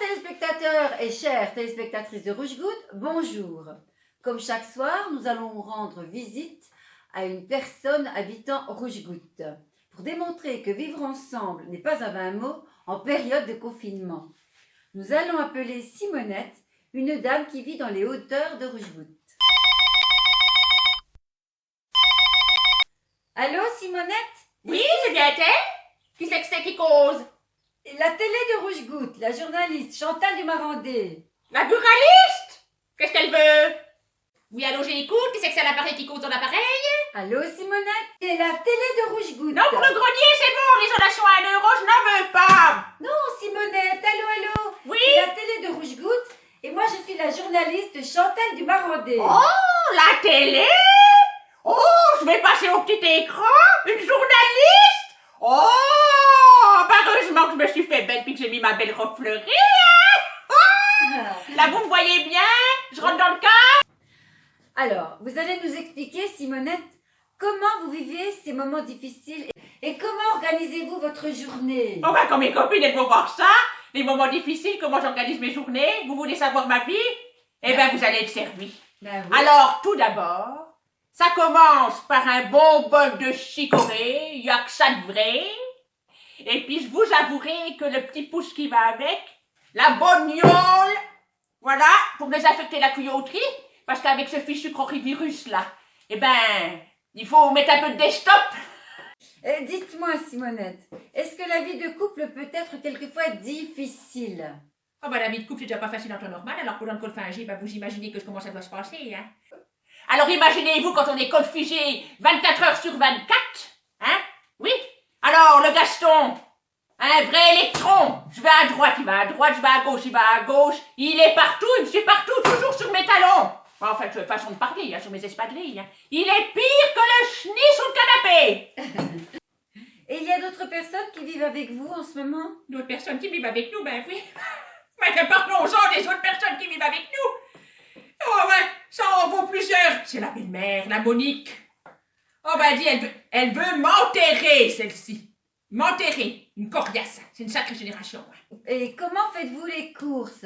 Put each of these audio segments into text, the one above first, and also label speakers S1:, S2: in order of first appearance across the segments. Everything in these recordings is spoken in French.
S1: téléspectateurs et chères téléspectatrices de Rouge Goutte, bonjour. Comme chaque soir, nous allons rendre visite à une personne habitant Rouge Goutte pour démontrer que vivre ensemble n'est pas un vain mot en période de confinement. Nous allons appeler Simonette, une dame qui vit dans les hauteurs de Rouge Goutte. Allô, Simonette?
S2: Oui, c'est bien elle? Qui c'est qui cause?
S1: La télé de Rouge Goutte, la journaliste Chantal Dumarandé.
S2: La buraliste? Qu'est-ce qu'elle veut? Oui, allô, j'écoute. Qui c'est que c'est l'appareil qui cause dans l'appareil?
S1: Allô, Simonette? C'est la télé de Rouge Goutte.
S2: Non, pour le grenier, c'est bon. L'isolation à 1 euro, je n'en veux pas.
S1: Non, Simonette, allô?
S2: Oui?
S1: C'est la télé de Rouge Goutte et moi je suis la journaliste Chantal Dumarandé.
S2: Oh, la télé? Oh, je vais passer au petit écran? Une journaliste? Oh, heureusement que je me suis fait belle puis que j'ai mis ma belle robe fleurie. Hein? Là, vous me voyez bien? Je rentre dans le cadre?
S1: Alors, vous allez nous expliquer, Simonette, comment vous vivez ces moments difficiles et comment organisez-vous votre journée?
S2: Oh, ben, quand mes copines, elles vont voir ça, les moments difficiles, comment j'organise mes journées, vous voulez savoir ma vie? Eh ben, vous allez être servi.
S1: Ben oui.
S2: Alors, tout d'abord, ça commence par un bon bol de chicorée, il y a que ça de vrai. Et puis, je vous avouerai que le petit pouce qui va avec, la bonne gnôle, voilà, pour désinfecter la tuyauterie, parce qu'avec ce fichu crorivirus là, eh ben, il faut mettre un peu de desktop.
S1: Dites-moi, Simonette, est-ce que la vie de couple peut être quelquefois difficile?
S2: Oh ben, la vie de couple, c'est déjà pas facile en temps normal, alors pendant le colfingé, ben, vous imaginez que comment ça doit se passer, hein. Alors imaginez-vous quand on est colfigé 24 heures sur 24, hein? Oui. Alors, le Gaston, un vrai électron. Je vais à droite, il va à droite, je vais à gauche, il va à gauche. Il est partout, il me suit partout, toujours sur mes talons. En fait, façon de parler, hein, sur mes espadrilles. Hein. Il est pire que le chenille sous le canapé.
S1: Et il y a d'autres personnes qui vivent avec vous en ce moment?
S2: D'autres personnes qui vivent avec nous, ben oui. Mais parlons-en des autres personnes qui vivent avec nous. Oh ben, ça en vaut plusieurs. C'est la belle-mère, la Monique. Oh ben, dis, elle veut m'enterrer, celle-ci. M'enterrer. Une coriace. C'est une sacrée génération.
S1: Et comment faites-vous les courses?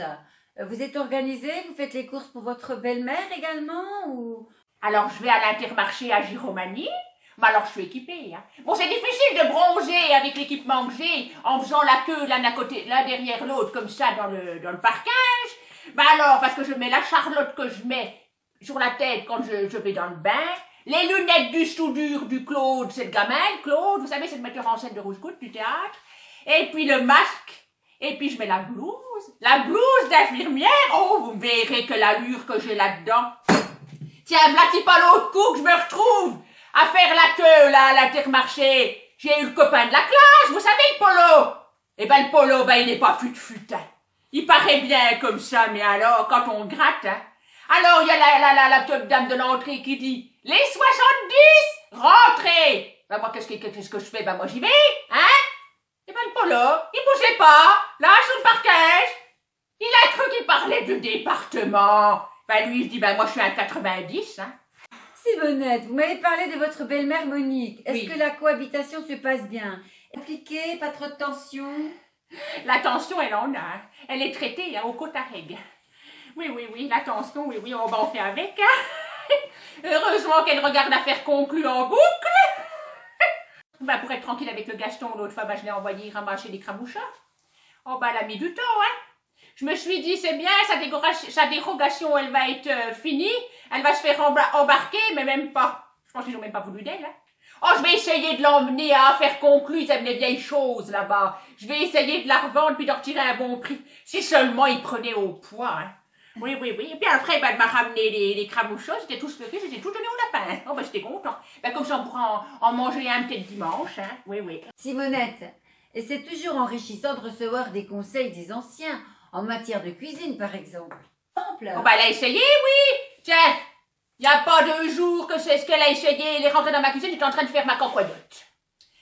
S1: Vous êtes organisé? Vous faites les courses pour votre belle-mère également ou...
S2: Alors, je vais à l'Intermarché à Giromagny. Mais alors, je suis équipée. Hein. Bon, c'est difficile de bronzer avec l'équipement que j'ai en faisant la queue l'un à côté, l'un derrière l'autre, comme ça, dans le parquage. Ben alors, parce que je mets la charlotte que je mets sur la tête quand je vais dans le bain. Les lunettes du soudure du Claude, c'est le gamin, Claude, vous savez, c'est le metteur en scène de Rouge Goutte, du théâtre. Et puis le masque. Et puis je mets la blouse d'infirmière. Oh, vous verrez que l'allure que j'ai là-dedans. Tiens, voilà pas l'autre coup que je me retrouve à faire la queue, là, à l'Intermarché. J'ai eu le copain de la classe, vous savez, le Polo. Eh ben, le Polo, ben, il n'est pas fut-fut, hein. Il paraît bien comme ça, mais alors, quand on gratte, hein. Alors, il y a la petite dame de l'entrée qui dit, les 70, rentrez. Ben, moi, qu'est-ce que je fais? Ben, moi, j'y vais, hein. Eh ben, le Polo, il bougeait pas, là, sous le parquage. Il a cru qu'il parlait du département. Ben, lui, il dit, ben, moi, je suis un 90, hein.
S1: Simonette, vous m'avez parlé de votre belle-mère Monique. Est-ce
S2: Oui.
S1: que la cohabitation se passe bien? Appliquée, pas trop de tension?
S2: La tension, elle en a. Hein. Elle est traitée hein, au Cotareg. Oui, la tension, oui, on va en faire avec. Hein. Heureusement qu'elle regarde l'affaire conclue en boucle. Ben, pour être tranquille avec le Gaston, l'autre fois, ben, je l'ai envoyé ramasser des cramouchas. Oh, ben, elle a mis du temps, hein. Je me suis dit, c'est bien, sa dérogation, elle va être finie. Elle va se faire embarquer, mais même pas. Je pense qu'ils n'ont même pas voulu d'elle, hein. Oh, je vais essayer de l'emmener à affaire conclue, ils aiment les vieilles choses là-bas. Je vais essayer de la revendre puis de retirer un bon prix. Si seulement ils prenaient au poids, hein. Oui. Et puis après, ben, elle m'a ramené les cramouchos, j'étais tous fleuris, j'étais tout donné au lapin. Oh, ben, j'étais content. Ben, comme ça, on pourra en manger un peut-être dimanche, hein. Oui.
S1: Simonette, et c'est toujours enrichissant de recevoir des conseils des anciens, en matière de cuisine par exemple.
S2: Oh, ben, elle a essayé, oui. Tiens, il n'y a pas 2 jours que c'est ce qu'elle a essayé. Elle est rentrée dans ma cuisine, j'étais en train de faire ma cancoyote.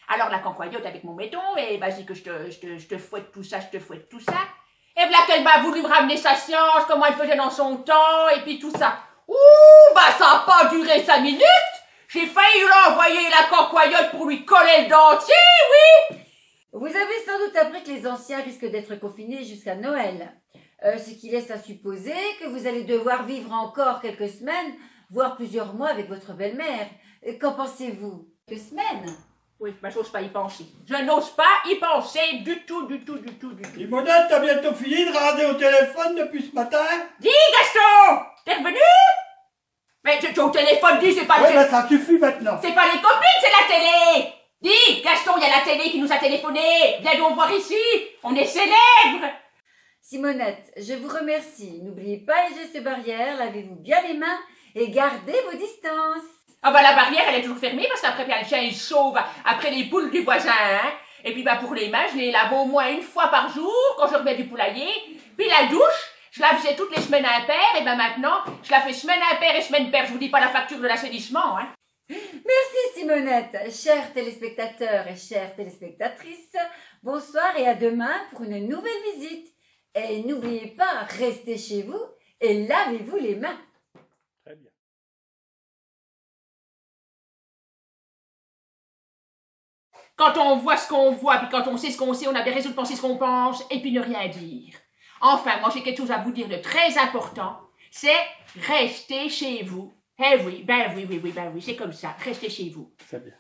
S2: Alors, la cancoyote avec mon méton, et vas-y que je te fouette tout ça, Et voilà qu'elle m'a voulu me ramener sa science, comment elle faisait dans son temps, et puis tout ça. Ouh, bah ça n'a pas duré 5 minutes. J'ai failli lui envoyer la cancoyote pour lui coller le dentier, oui.
S1: Vous avez sans doute appris que les anciens risquent d'être confinés jusqu'à Noël. ce qui laisse à supposer que vous allez devoir vivre encore quelques semaines, voire plusieurs mois avec votre belle-mère. Qu'en pensez-vous? Quelques semaines?
S2: Oui, ben j'ose pas y penser. Je n'ose pas y penser du tout.
S3: Limonade, t'as bientôt fini de raser au téléphone depuis ce matin?
S2: Dis, Gaston! T'es revenu? Mais tu au téléphone, dis, c'est pas...
S3: Ouais, ben ça suffit maintenant.
S2: C'est pas les copines, c'est la télé! Dis, Gaston, il y a la télé qui nous a téléphoné. Viens donc voir ici. On est célèbres.
S1: Simonette, je vous remercie. N'oubliez pas les gestes barrières, lavez-vous bien les mains et gardez vos distances.
S2: Ah bah la barrière, elle est toujours fermée parce qu'après, le chien, il sauve après les poules du voisin, hein. Et puis bah pour les mains, je les lave au moins une fois par jour quand je reviens du poulailler. Puis la douche, je la faisais toutes les semaines impaires. Et ben maintenant, je la fais semaine impaire et semaine paire. Je vous dis pas la facture de l'assainissement, hein.
S1: Merci Simonette. Chers téléspectateurs et chères téléspectatrices, bonsoir et à demain pour une nouvelle visite. Et n'oubliez pas, restez chez vous et lavez-vous les mains.
S3: Très bien.
S2: Quand on voit ce qu'on voit, puis quand on sait ce qu'on sait, on a bien raison de penser ce qu'on pense, et puis ne rien dire. Enfin, moi j'ai quelque chose à vous dire de très important, c'est rester chez vous. Eh oui, ben oui, c'est comme ça, restez chez vous.
S3: C'est bien.